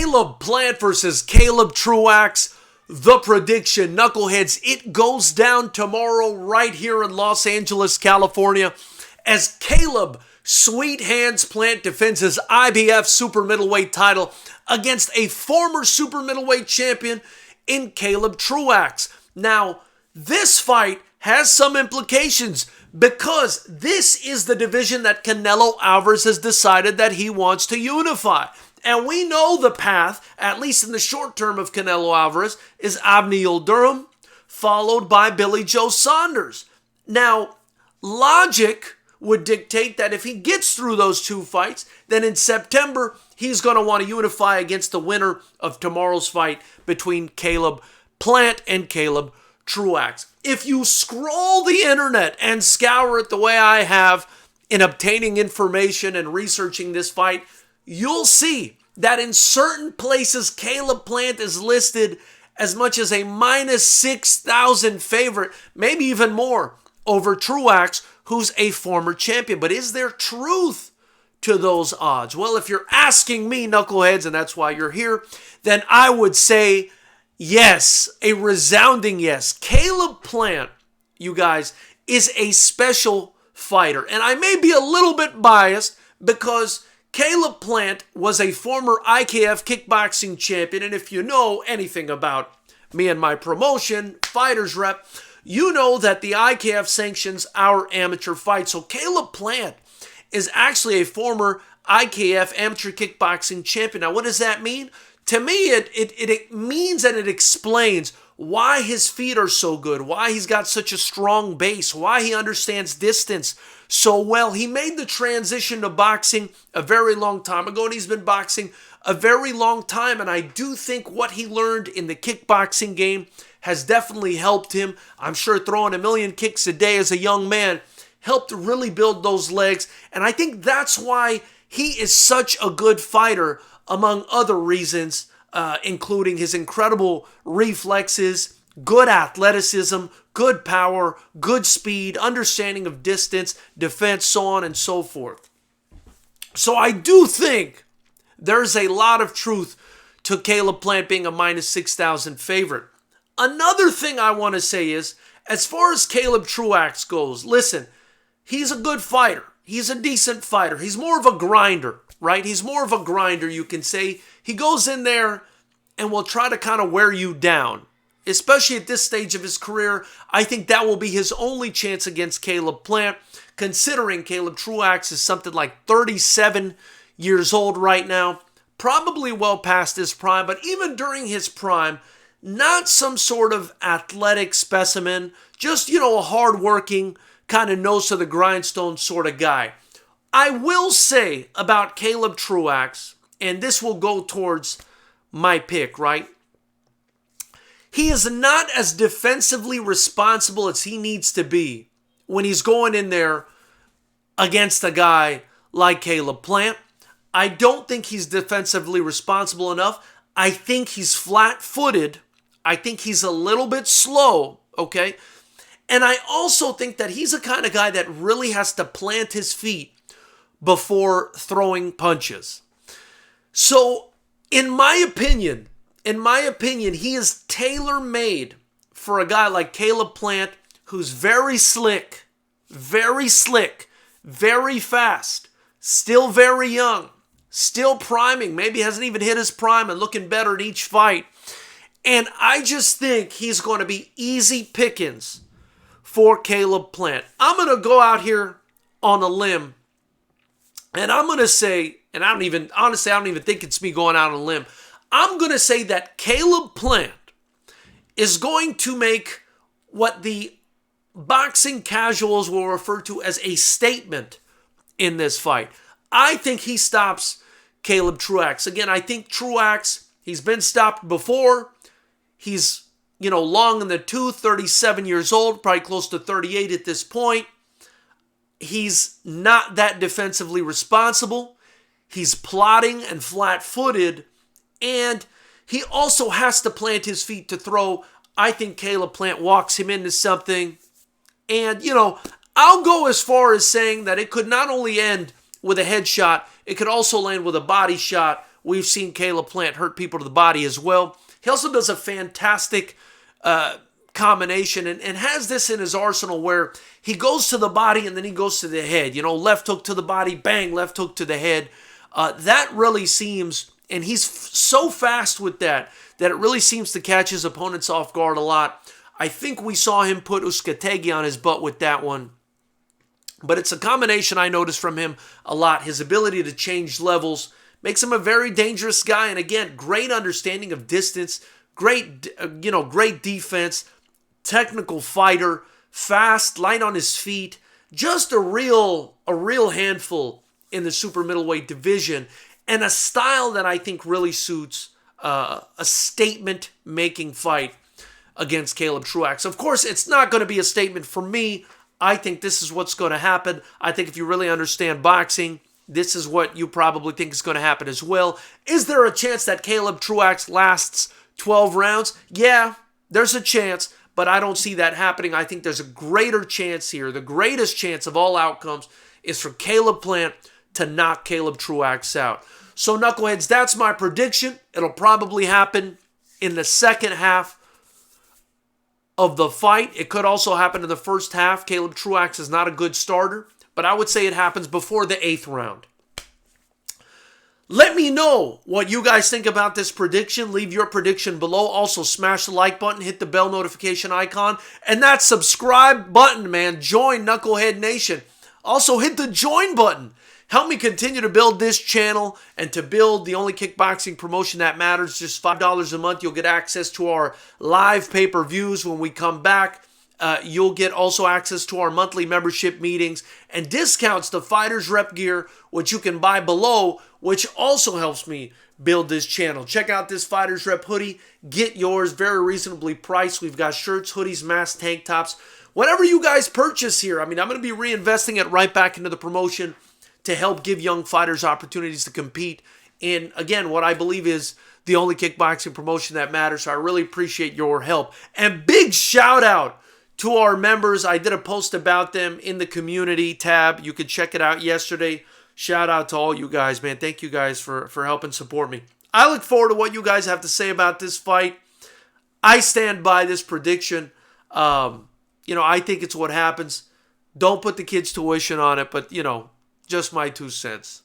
Caleb Plant versus Caleb Truax. The prediction, knuckleheads, it goes down tomorrow right here in Los Angeles, California, as Caleb Sweet Hands Plant defends his IBF super middleweight title against a former super middleweight champion in Caleb Truax. Now, this fight has some implications because this is the division that Canelo Alvarez has decided that he wants to unify. And we know the path, at least in the short term, of Canelo Alvarez is Avni Yildirim, followed by Billy Joe Saunders. Now, logic would dictate that if he gets through those two fights, then in September, he's going to want to unify against the winner of tomorrow's fight between Caleb Plant and Caleb Truax. If you scroll the internet and scour it the way I have in obtaining information and researching this fight, you'll see that in certain places, Caleb Plant is listed as much as a minus 6,000 favorite, maybe even more, over Truax, who's a former champion. But is there truth to those odds? Well, if you're asking me, knuckleheads, and that's why you're here, then I would say yes, a resounding yes. Caleb Plant, you guys, is a special fighter. And I may be a little bit biased because Caleb Plant was a former IKF kickboxing champion. And if you know anything about me and my promotion, FightersRep, you know that the IKF sanctions our amateur fights. So Caleb Plant is actually a former IKF amateur kickboxing champion. Now, what does that mean? To me, it means and it explains why his feet are so good, why he's got such a strong base, why he understands distance so well. He made the transition to boxing a very long time ago, and he's been boxing a very long time. And I do think what he learned in the kickboxing game has definitely helped him. I'm sure throwing 1,000,000 kicks a day as a young man helped really build those legs. And I think that's why he is such a good fighter, among other reasons, including his incredible reflexes, good athleticism, good power, good speed, understanding of distance, defense, so on and so forth. So I do think there's a lot of truth to Caleb Plant being a minus 6,000 favorite. Another thing I want to say is, as far as Caleb Truax goes, listen, he's a good fighter. He's a decent fighter. He's more of a grinder, right? He's more of a grinder, you can say. He goes in there and will try to kind of wear you down. Especially at this stage of his career, I think that will be his only chance against Caleb Plant, considering Caleb Truax is something like 37 years old right now, probably well past his prime, but even during his prime, not some sort of athletic specimen, just, a hardworking, kind of nose to the grindstone sort of guy. I will say about Caleb Truax, and this will go towards my pick, right? He is not as defensively responsible as he needs to be when he's going in there against a guy like Caleb Plant. I don't think he's defensively responsible enough. I think he's flat-footed. I think he's a little bit slow, okay? And I also think that he's the kind of guy that really has to plant his feet before throwing punches. So, in my opinion, he is tailor-made for a guy like Caleb Plant, who's very slick, very fast, still very young, still priming, maybe hasn't even hit his prime and looking better in each fight. And I just think he's going to be easy pickings for Caleb Plant. I'm going to go out here on a limb, and I'm going to say, and I don't even think it's me going out on a limb. I'm going to say that Caleb Plant is going to make what the boxing casuals will refer to as a statement in this fight. I think he stops Caleb Truax. Again, I think Truax, he's been stopped before. He's, long in the tooth, 37 years old, probably close to 38 at this point. He's not that defensively responsible. He's plotting and flat-footed. And he also has to plant his feet to throw. I think Caleb Plant walks him into something. And, I'll go as far as saying that it could not only end with a headshot, it could also land with a body shot we've seen Caleb Plant hurt people to the body as well. He also does a fantastic combination and has this in his arsenal where he goes to the body and then he goes to the head. Left hook to the body, bang, left hook to the head. That really seems, and he's so fast with that it really seems to catch his opponents off guard a lot. I think we saw him put Uskategi on his butt with that one. But it's a combination I noticed from him a lot. His ability to change levels makes him a very dangerous guy. And again, great understanding of distance, great defense, technical fighter, fast, light on his feet. Just a real handful in the super middleweight division, and a style that I think really suits a statement-making fight against Caleb Truax. Of course, it's not going to be a statement for me. I think this is what's going to happen. I think if you really understand boxing, this is what you probably think is going to happen as well. Is there a chance that Caleb Truax lasts 12 rounds? Yeah, there's a chance, but I don't see that happening. I think there's a greater chance here. The greatest chance of all outcomes is for Caleb Plant to knock Caleb Truax out. So, knuckleheads, that's my prediction. It'll probably happen in the second half of the fight. It could also happen in the first half. Caleb Truax is not a good starter, but I would say it happens before the 8th round. Let me know what you guys think about this prediction. Leave your prediction below. Also, smash the like button, hit the bell notification icon, and that subscribe button, man. Join Knucklehead Nation. Also, hit the join button. Help me continue to build this channel and to build the only kickboxing promotion that matters. Just $5 a month. You'll get access to our live pay-per-views when we come back. You'll get also access to our monthly membership meetings and discounts to FightersRep gear, which you can buy below, which also helps me build this channel. Check out this FightersRep hoodie. Get yours, very reasonably priced. We've got shirts, hoodies, masks, tank tops. Whatever you guys purchase here, I'm going to be reinvesting it right back into the promotion to help give young fighters opportunities to compete in, again, what I believe is the only kickboxing promotion that matters. So I really appreciate your help. And big shout out to our members. I did a post about them in the community tab. You could check it out yesterday. Shout out to all you guys, man. Thank you guys for helping support me. I look forward to what you guys have to say about this fight. I stand by this prediction. I think it's what happens. Don't put the kids' tuition on it, but, just my 2 cents.